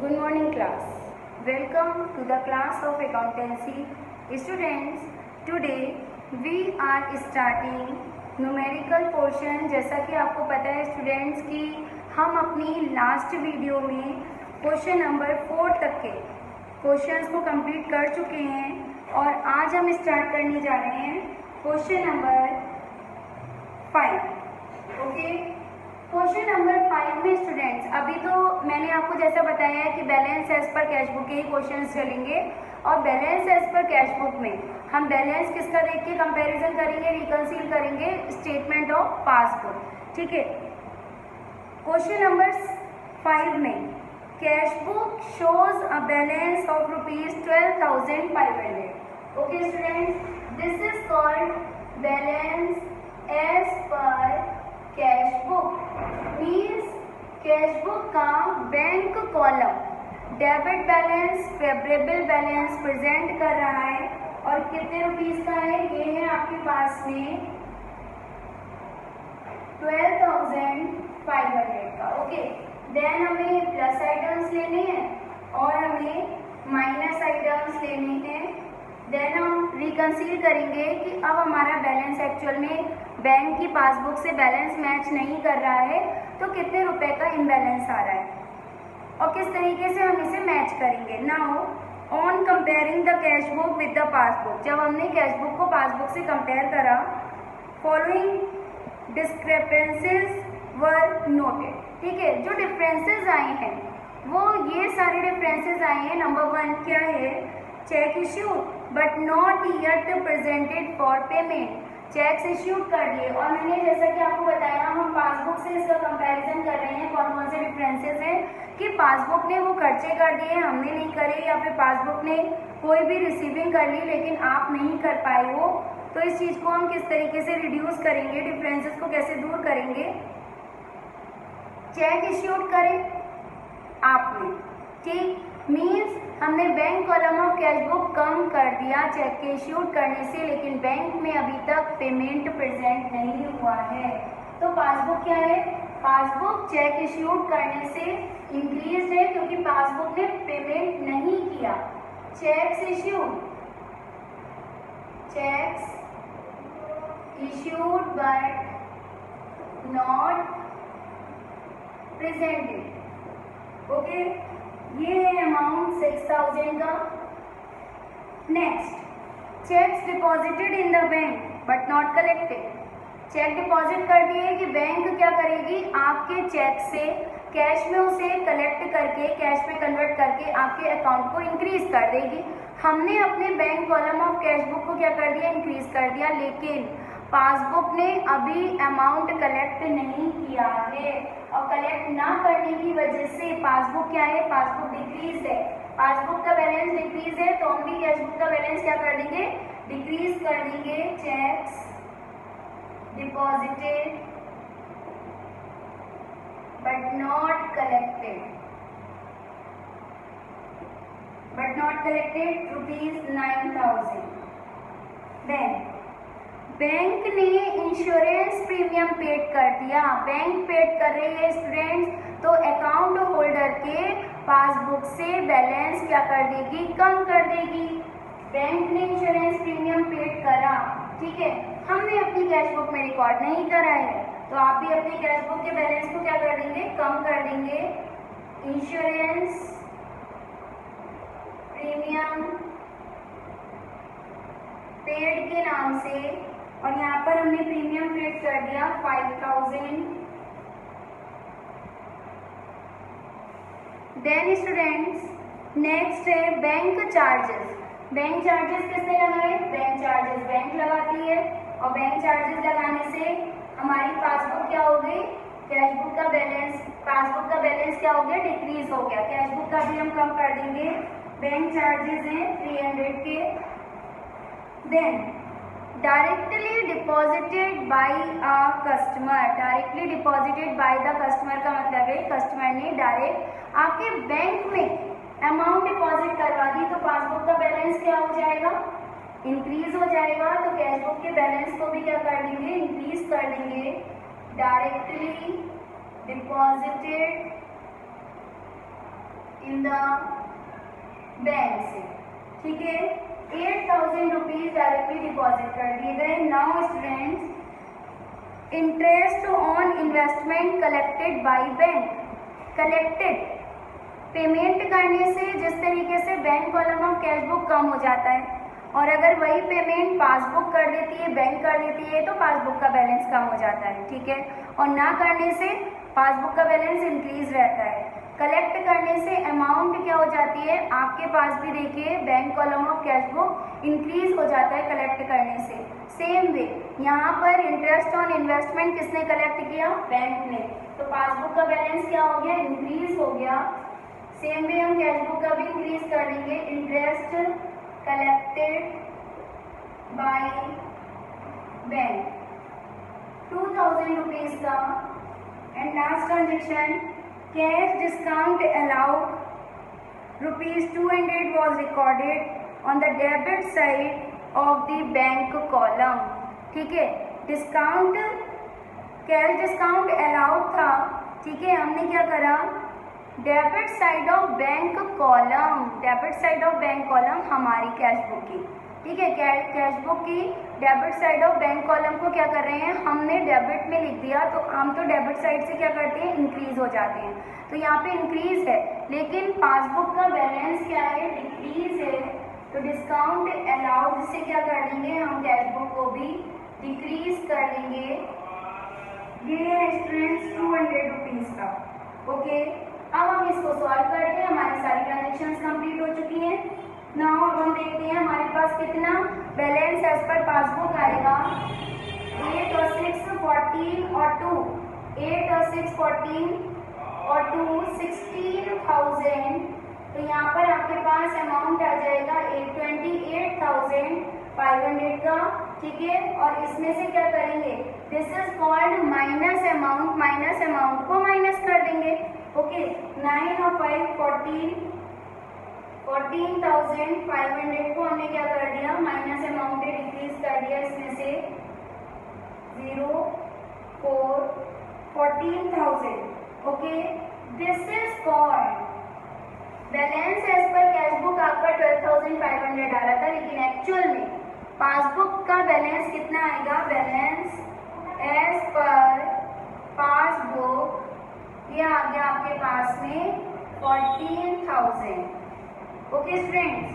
Good morning class. Welcome to the class of accountancy. Students, today we are starting numerical portion. जैसा कि आपको पता है students कि हम अपनी लास्ट वीडियो में क्वेश्चन नंबर 4 तक के क्वेश्चंस को कंप्लीट कर चुके हैं और आज हम स्टार्ट करने जा रहे हैं question number 5. Okay, question number 5 में स्टूडेंट्स अभी तो मैंने आपको जैसा बताया है कि balance as per cash book के ही क्वेश्चंस चलेंगे और balance as per cash book में हम बैलेंस किसका देख के कंपैरिजन करेंगे, रिकंसील करेंगे स्टेटमेंट ऑफ पासबुक. ठीक है, क्वेश्चन नंबर 5 में cash book shows a balance of ₹12,500. Okay students, this is called balance as per cash book. Means cash book का bank column debit balance, favourable balance present कर रहा है और कितने rupees का है, ये है आपके पास में 12,500 का. ओके, देन हमें प्लस आइटम्स लेने हैं और हमें माइनस आइटम्स लेने हैं. देन हम रिकंसील करेंगे कि अब हमारा बैलेंस एक्चुअल में बैंक की पासबुक से बैलेंस मैच नहीं कर रहा है तो कितने रुपए का इम्बैलेंस आ रहा है और किस तरीके से हम इसे मैच करेंगे. Now on comparing the cash book with the passbook, जब हमने कैश बुक को पासबुक से कंपेयर करा, फॉलोइंग डिस्क्रिपेंसीज वर नोटेड. ठीक है, जो डिफरेंसेस आए हैं वो ये सारे डिफरेंसेस आए हैं. नंबर 1 क्या है, cheque issue but not yet presented for payment. Cheques issued कर दिए और मैंने जैसा कि आपको बताया हम पासबुक से इसका कंपैरिजन कर रहे हैं. कौन कौन से डिफरेंसेस हैं कि पासबुक ने वो खर्चे कर दिए, हमने नहीं करे, या फिर पासबुक ने कोई भी रिसीविंग कर ली लेकिन आप नहीं कर पाए हो. तो इस चीज को हम किस तरीके से रिड्यूस करेंगे, डिफरेंसेस को कैसे दूर करेंगे. चेक इश्यूड करें आपने, ठीक, मीन्स हमने bank column of cash book कम कर दिया चेक के इश्यूड करने से, लेकिन बैंक में अभी तक पेमेंट प्रेजेंट नहीं हुआ है. तो पासबुक क्या है, पासबुक चेक इश्यूड करने से इंक्रीज है क्योंकि पासबुक ने पेमेंट नहीं किया. Cheques issued, cheques issued but not presented. Okay, ये है अमाउंट 6,000 का. Next, cheques deposited in the bank but not collected. Cheque deposit कर दिए कि बैंक क्या करेगी, आपके चेक से कैश में उसे कलेक्ट करके कैश में कन्वर्ट करके आपके अकाउंट को इंक्रीज कर देगी. हमने अपने bank column of cash book को क्या कर दिया, इंक्रीज कर दिया, लेकिन पासबुक ने अभी अमाउंट कलेक्ट नहीं किया है और कलेक्ट ना करने की वजह से पासबुक क्या है, पासबुक डिक्रीज है. पासबुक का बैलेंस डिक्रीज है तो हम भी कैश बुक का बैलेंस क्या कर देंगे, डिक्रीज कर देंगे. Cheques deposited but not collected, ₹9,000. Then bank ने इंश्योरेंस प्रीमियम पेड कर दिया. बैंक पेड कर रही है स्टूडेंट्स तो अकाउंट होल्डर के पासबुक से बैलेंस क्या कर देगी, कम कर देगी. बैंक ने इंश्योरेंस प्रीमियम पेड करा, ठीक है, हमने अपनी कैश बुक में रिकॉर्ड नहीं करा है तो आप भी अपनी कैश बुक के बैलेंस को क्या कर देंगे, कम कर देंगे. इंश्योरेंस प्रीमियम पेड के नाम से और यहाँ पर हमने प्रीमियम पेड कर दिया 5,000. देन स्टूडेंट्स नेक्स्ट है बैंक चार्जेस. बैंक चार्जेस किसने लगाए, बैंक चार्जेस बैंक लगाती है और बैंक चार्जेस लगाने से हमारी पासबुक क्या हो गई, कैश बुक का बैलेंस, पासबुक का बैलेंस क्या हो गया, डिक्रीज हो गया. कैश बुक का भी हम कम कर देंगे. बैंक चार्जेस हैं 300 के. Then directly deposited by a customer. Directly deposited by the customer का मतलब है कस्टमर ने डायरेक्ट आपके बैंक में अमाउंट डिपॉजिट करवा दी तो पासबुक का बैलेंस क्या हो जाएगा, इंक्रीज हो जाएगा. तो कैश बुक के बैलेंस को भी क्या कर देंगे, इंक्रीज कर देंगे. Directly deposited in the bank से, ठीक है। 8,000 रुपीज डायरेक्टली डिपॉजिट कर दिए गए। Now students, interest on investment collected by bank. Collected payment करने से जिस तरीके से bank column of cash book कम हो जाता है, और अगर वही पेमेंट पासबुक कर देती है, बैंक कर देती है, तो पासबुक का बैलेंस कम हो जाता है, ठीक है। और ना करने से पासबुक का बैलेंस इंक्रीज रहता है। कलेक्ट करने से अमाउंट क्या हो जाती है, आपके पास भी देखिए bank column of cash book increase हो जाता है कलेक्ट करने से। सेम वे यहाँ पर इंटरेस्ट ऑन इन्वेस्टमेंट किसने कलेक्ट किया, बैंक ने, तो पासबुक का बैलेंस क्या हो गया, इंक्रीज हो गया। सेम वे हम कैश बुक का भी इंक्रीज कर देंगे। Interest collected by bank 2,000 rupees का। And last transaction, cash discount allowed rupees 200 was recorded on the debit side of the bank column, ठीक है। डिस्काउंट, कैश डिस्काउंट अलाउड था, ठीक है। हमने क्या करा, debit side of bank column, debit side of bank column हमारी cash book की, ठीक है। कैश बुक की debit side of bank column को क्या कर रहे हैं, हमने डेबिट में लिख दिया, तो हम तो डेबिट साइड से क्या करते हैं, इंक्रीज हो जाते हैं, तो यहाँ पे इंक्रीज है। लेकिन पासबुक का बैलेंस क्या है, डिक्रीज है, तो डिस्काउंट अलाउड से क्या कर देंगे, हम कैश बुक को भी डिक्रीज कर देंगे। ये है स्टूडेंट्स 200 रुपीज का, ओके। अब हम इसको सॉल्व करते हैं, हमारी सारी ट्रांजेक्शन्स कंप्लीट हो चुकी हैं। नाउ अब हम देखते हैं हमारे पास कितना बैलेंस एज पर पासबुक आएगा। 8 और 6 14 और 2, 8 और 6 14 और 2 16,000, तो यहाँ पर आपके पास अमाउंट आ जाएगा 28,500 का, ठीक है। और इसमें से क्या करेंगे, this is called minus amount, minus amount को माइनस कर देंगे, ओके। 9 और 5 14,500 को हमने क्या कर दिया, माइनस अमाउंट डिक्रीज कर दिया, इसमें से 0 4 14,000, okay. This is called balance as per cash book आपका 12,500 डाला था, लेकिन एक्चुअल में पासबुक का बैलेंस कितना आएगा, बैलेंस एज पर पासबुक ये आ गया आपके पास में 14,000, ओके स्टूडेंट्स।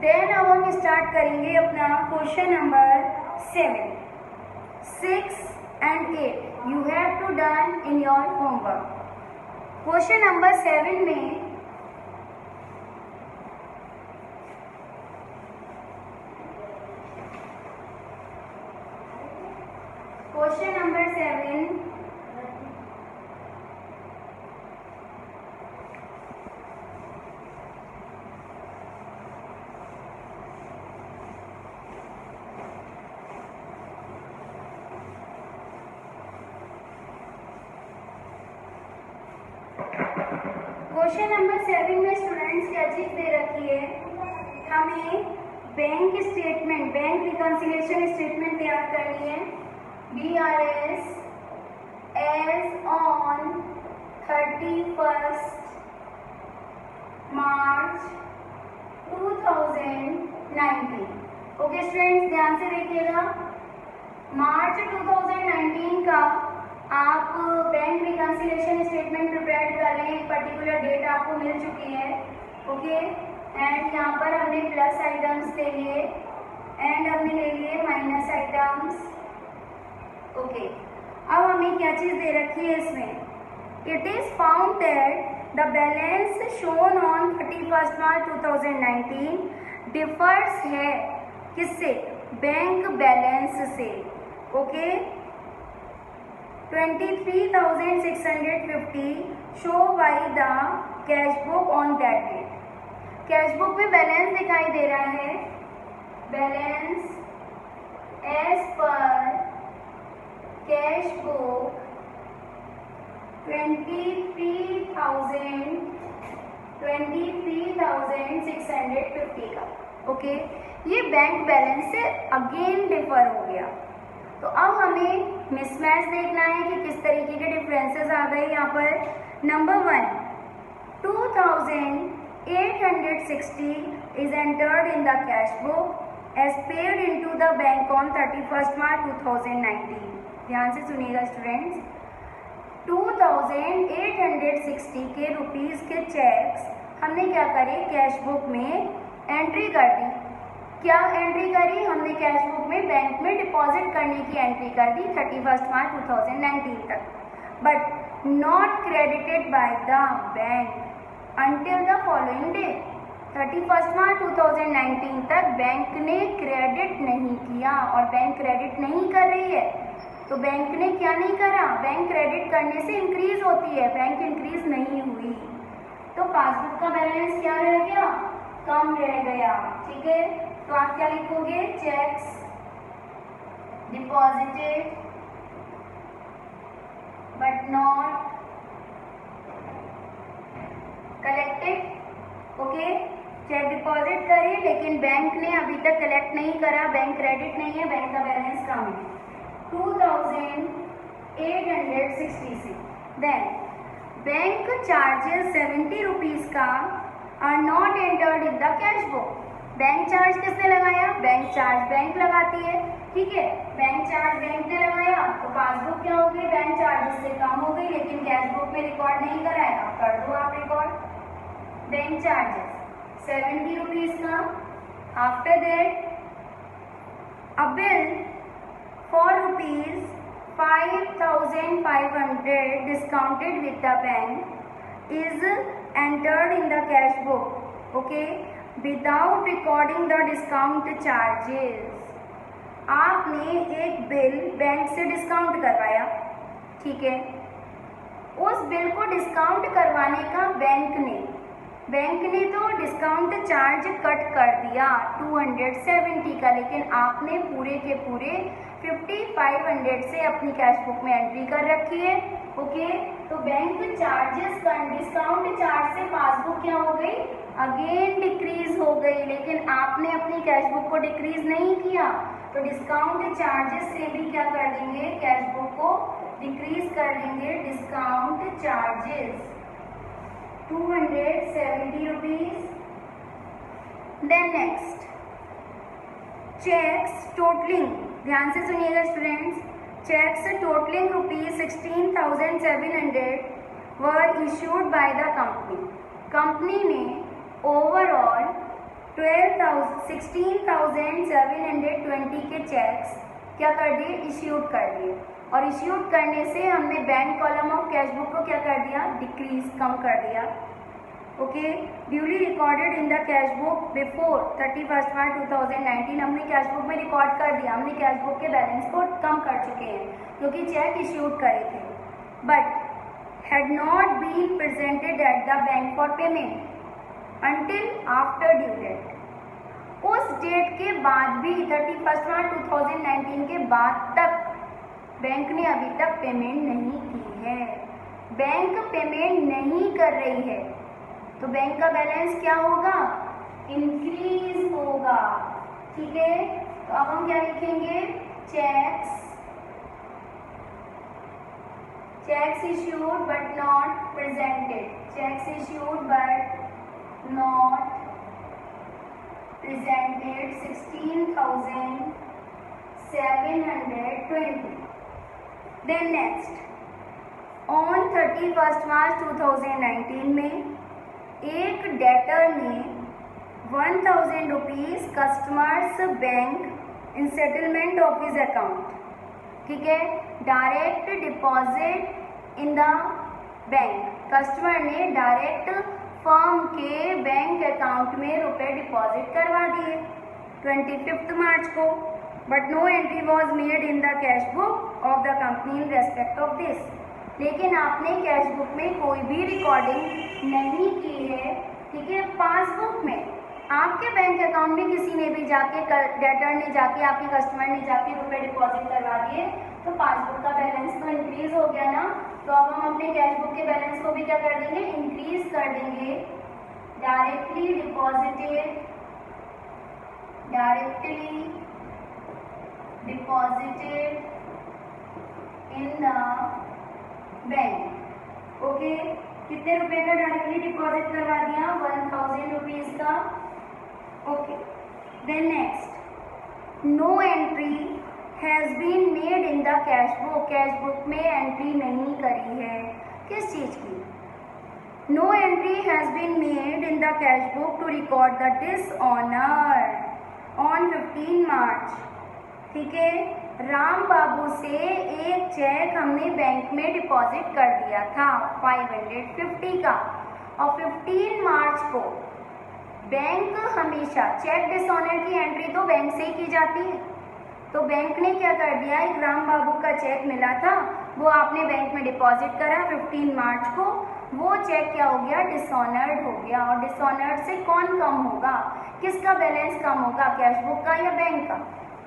देन अब हम स्टार्ट करेंगे अपना question number 7, 6 and 8 you have to done in your homework. Question number 7 में क्वेश्चन नंबर 7 क्वेश्चन नंबर 7 में स्टूडेंट्स क्या चीज दे रखी है, हमें bank statement, bank reconciliation statement तैयार करनी है। BRS as on 31 March 2019, okay students ध्यान से देखिएगा। मार्च 2019 का आप बैंक रिकॉन्सिलिएशन स्टेटमेंट प्रिपेयर कर रहे हैं, एक पर्टिकुलर डेट आपको मिल चुकी है, ओके। एंड यहाँ पर हमने प्लस आइटम्स ले लिए एंड हमने ले लिए माइनस आइटम्स, ओके। अब हमें क्या चीज़ दे रखी है इसमें, it is found that the balance shown on 31 March 2019 differs है किससे, बैंक बैलेंस से, okay. 23,650 show by the cash book on that date. Cash book में बैलेंस दिखाई दे रहा है, balance as per cash book 23,650 का, ओके। ये बैंक बैलेंस से अगेन डिफर हो गया, तो अब हमें मिसमैच देखना है कि किस तरीके के डिफरेंसेस आ गए यहाँ पर। Number 1, 2,860 is entered in the cash book as paid into the bank on 31st March 2019. ध्यान से सुनिएगा स्टूडेंट्स, 2,860 के रुपीज़ के चेक्स हमने क्या करे, कैश बुक में एंट्री कर दी। क्या एंट्री करी हमने कैश बुक में, बैंक में डिपॉजिट करने की एंट्री कर दी 31 मार्च 2019 तक, but not credited by the bank until the following day. 31 March 2019 तक बैंक ने क्रेडिट नहीं किया, और बैंक क्रेडिट नहीं कर रही है, तो बैंक ने क्या नहीं करा, बैंक क्रेडिट करने से इंक्रीज होती है, बैंक इंक्रीज नहीं हुई, तो पासबुक का बैलेंस क्या रह गया, कम रह गया। ठीक है, तो आप क्या लिखोगे, cheques deposited but not collected. Okay, cheque deposit करिए लेकिन बैंक ने अभी तक कलेक्ट नहीं करा, बैंक क्रेडिट नहीं है, बैंक का बैलेंस कम है 2,866। देन बैंक चार्जेस 70 रुपीज़ का are not entered in the cash book. Bank charge किसने लगाया, बैंक चार्ज बैंक लगाती है। ठीक है, बैंक चार्ज बैंक ने लगाया, तो पासबुक क्या हो गई, बैंक चार्जेस से कम हो गई, लेकिन कैश बुक में रिकॉर्ड नहीं कराया, कर दो आप रिकॉर्ड। बैंक चार्जेस 70 रुपीज़ का। After that a bill for rupees 5,500 discounted with the bank is entered in the cash book, okay, without recording the discount charges। आपने एक बिल बैंक से डिस्काउंट करवाया, ठीक है, उस बिल को डिस्काउंट करवाने का बैंक ने तो डिस्काउंट चार्ज कट कर दिया 270 का, लेकिन आपने पूरे के पूरे 5,500 से अपनी कैश बुक में एंट्री कर रखी है। ओके, तो बैंक चार्जेस का डिस्काउंट चार्ज से पासबुक क्या हो गई, अगेन डिक्रीज हो गई, लेकिन आपने अपनी कैश बुक को डिक्रीज नहीं किया, तो डिस्काउंट चार्जेस से भी क्या कर देंगे, कैश बुक को डिक्रीज कर देंगे। Discount charges 270 rupees. Then next, cheques totalling, ध्यान से सुनिएगा students, cheques totalling rupees 16,700 were issued by the company. Company ने ओवरऑल 16,720 के चेक्स क्या कर दिए, इश्यूड कर दिए, और इश्यूड करने से हमने bank column of cash book को क्या कर दिया, डिक्रीज, कम कर दिया। Okay, duly recorded in the cash book before 31 March 2019, हमने कैश बुक में रिकॉर्ड कर दिया, हमने कैश बुक के बैलेंस को कम कर चुके हैं क्योंकि चेक इश्यूड करे थे, but had not been presented at the bank for payment until after due date. उस डेट के बाद भी 31 मार्च 2019 के बाद तक बैंक ने अभी तक पेमेंट नहीं की है, बैंक पेमेंट नहीं कर रही है, तो बैंक का बैलेंस क्या होगा, इंक्रीज होगा। ठीक है, तो अब हम क्या लिखेंगे, cheques issued but not presented, cheques issued but not presented 16,720। Then next, on 31 March 2019 में एक डेटर ने 1,000 rupees customers bank in settlement of his account, ठीक है, direct deposit in the bank. Customer ने डायरेक्ट फर्म के bank account में रुपए deposit करवा दिए 25 मार्च को, but no entry was made in the cash book of the company in respect of this. लेकिन आपने कैश बुक में कोई भी रिकॉर्डिंग नहीं की है, ठीक है, पासबुक में आपके बैंक अकाउंट में किसी ने भी जाके, डेटर ने जाके, आपके कस्टमर ने जाके रुपए डिपॉजिट करवा दिए, तो पासबुक का बैलेंस तो इंक्रीज हो गया ना, तो अब हम अपने कैश बुक के बैलेंस को भी क्या कर देंगे, इंक्रीज कर देंगे। Directly deposited in the bank, okay, कितने रुपए का डायरेक्टली डिपॉजिट करवा दिया? 1000 रुपीज का। Okay, then next, no entry has been made in the cash book. Cash book में एंट्री नहीं करी है, किस चीज की? No entry has been made in the cash book to record the dishonour on 15 March. ठीक है, राम बाबू से एक चेक हमने बैंक में डिपॉजिट कर दिया था 550 का, और 15 मार्च को बैंक हमेशा चेक डिसऑनर की एंट्री तो बैंक से ही की जाती है, तो बैंक ने क्या कर दिया, एक राम बाबू का चेक मिला था, वो आपने बैंक में डिपॉजिट करा 15 मार्च को, वो चेक क्या हो गया? डिसऑनर्ड हो गया। और डिसऑनर्ड से कौन कम होगा? किसका बैलेंस कम होगा, कैश बुक का या बैंक का?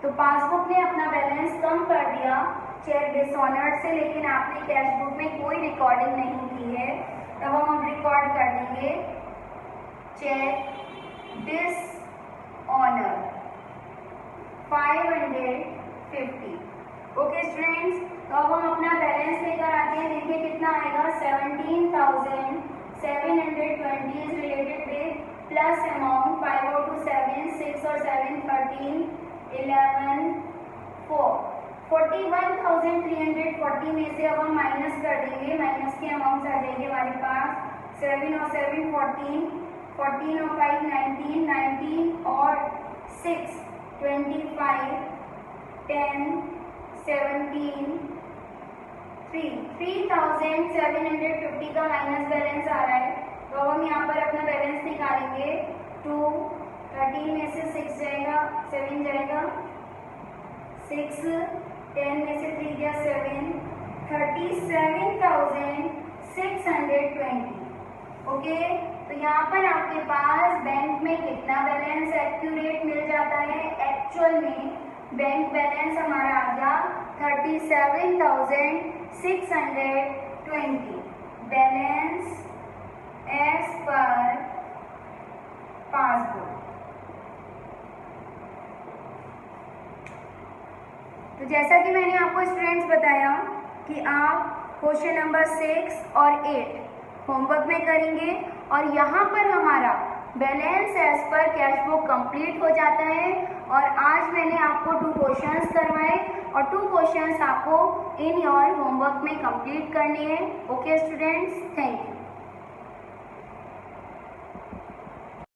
तो पासबुक ने अपना बैलेंस कम कर दिया चेक डिसऑनर्ड से, लेकिन आपने कैश बुक में कोई रिकॉर्डिंग नहीं की है, तब हम रिकॉर्ड कर देंगे चेक डिसऑनर 550। ओके स्टूडेंट्स, तो अब हम अपना बैलेंस लेकर आते हैं, देखिए कितना आएगा? 17,720 is related with plus amount 5 और 2 7, 6 और 7 13, 11 4, 41,340 में से अब हम माइनस कर देंगे, माइनस के अमाउंट आ जाएंगे हमारे पास 7 और 7 14, 14 और 5 19, 19 और 6 25, 10 17 3, 3,750 का माइनस बैलेंस आ रहा है। तो अब हम यहाँ पर अपना बैलेंस निकालेंगे। 2 13 में से 6 जाएगा, 7 जाएगा, 6 10 में से 3 गया 7, 37,620। ओके, तो यहाँ पर आपके पास बैंक में कितना बैलेंस एक्यूरेट मिल जाता है? एक्चुअल में बैंक बैलेंस हमारा आ गया 37,620 बैलेंस एज पर पासबुक। तो जैसा कि मैंने आपको स्टूडेंट्स बताया कि आप क्वेश्चन नंबर 6 और 8 होमवर्क में करेंगे, और यहाँ पर हमारा balance as per cash book complete हो जाता है। और आज मैंने आपको 2 क्वेश्चंस करवाए, और 2 क्वेश्चंस आपको इन योर होमवर्क में कंप्लीट करने हैं। Okay students, thank you.